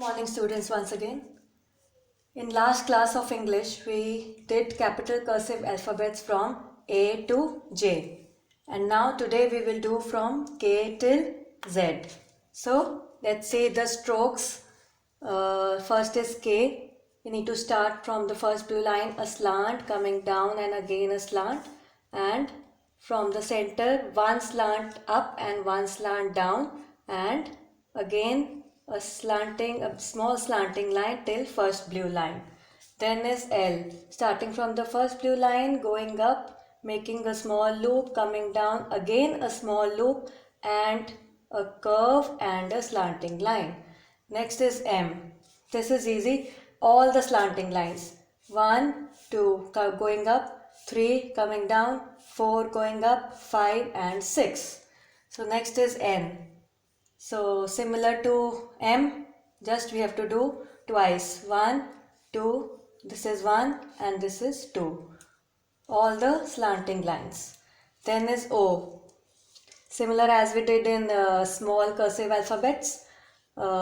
Morning students once again. In last class of English we did capital cursive alphabets from A to J, and now today we will do from K till Z. So let's see the strokes. First is K. We need to start from the first blue line, a slant coming down and again a slant, and from the center one slant up and one slant down, and again a small slanting line till first blue line. Then is L, starting from the first blue line, going up, making a small loop, coming down, again a small loop and a curve and a slanting line. Next is M. This is easy, all the slanting lines. 1, 2 going up, 3 coming down, 4 going up, 5 and 6. So next is N. So similar to M, just we have to do twice. 1, 2, this is 1 and this is 2. All the slanting lines. Then is O. Similar as we did in small cursive alphabets.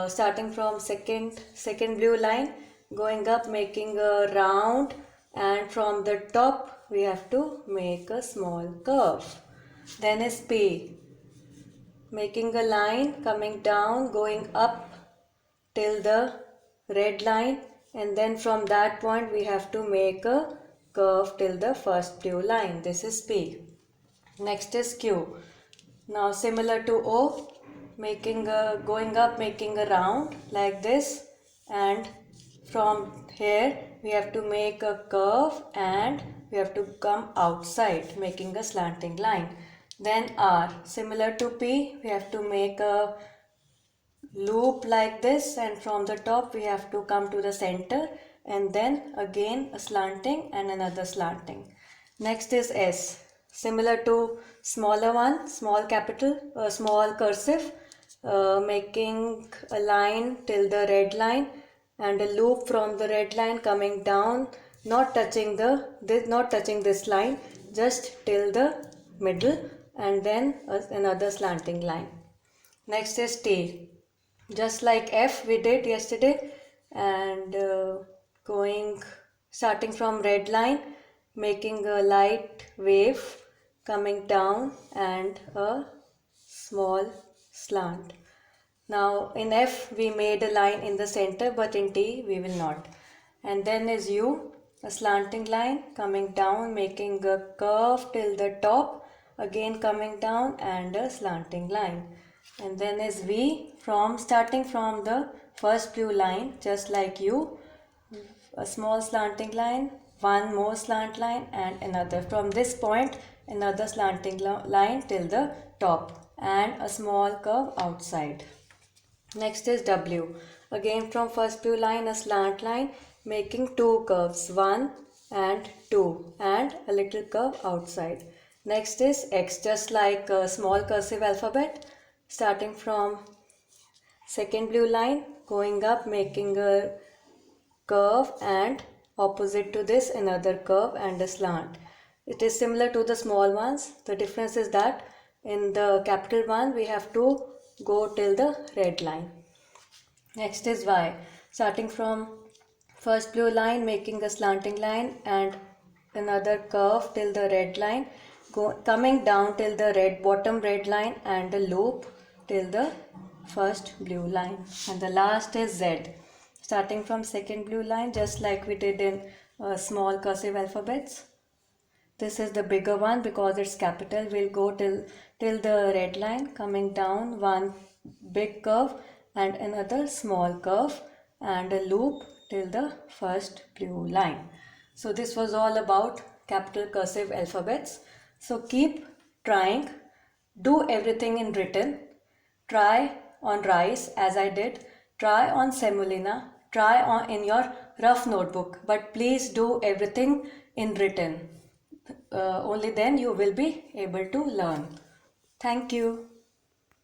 Starting from second blue line, going up, making a round, and from the top we have to make a small curve. Then is P. Making a line, coming down, going up till the red line, and then from that point we have to make a curve till the first blue line. This is P. Next is Q. Now similar to O, going up, making a round like this, and from here we have to make a curve and we have to come outside, making a slanting line. Then R, similar to P, we have to make a loop like this, and from the top we have to come to the center, and then again a slanting and another slanting. Next is S, similar to smaller one, small cursive, making a line till the red line and a loop from the red line coming down, not touching this line, just till the middle, and then another slanting line. Next is T, just like F we did yesterday, and starting from red line, making a light wave coming down and a small slant. Now in F we made a line in the center, but in T we will not. And then is U, a slanting line coming down, making a curve till the top, again coming down and a slanting line. And then is V, starting from the first blue line, just like U, a small slanting line, one more slant line and another. From this point another slanting line till the top and a small curve outside. Next is W, again from first blue line a slant line, making two curves, 1 and 2, and a little curve outside. Next is X, just like a small cursive alphabet, starting from second blue line, going up, making a curve, and opposite to this another curve and a slant. It is similar to the small ones. The difference is that in the capital one we have to go till the red line. Next is Y, starting from first blue line, making a slanting line and another curve till the red line, coming down till the bottom red line and a loop till the first blue line. And the last is Z, starting from second blue line, just like we did in small cursive alphabets. This is the bigger one because it's capital. We'll go till the red line, coming down, one big curve and another small curve and a loop till the first blue line. So this was all about capital cursive alphabets. So keep trying, do everything in written, try on rice as I did, try on semolina, try on in your rough notebook, but please do everything in written. Only then you will be able to learn. Thank you.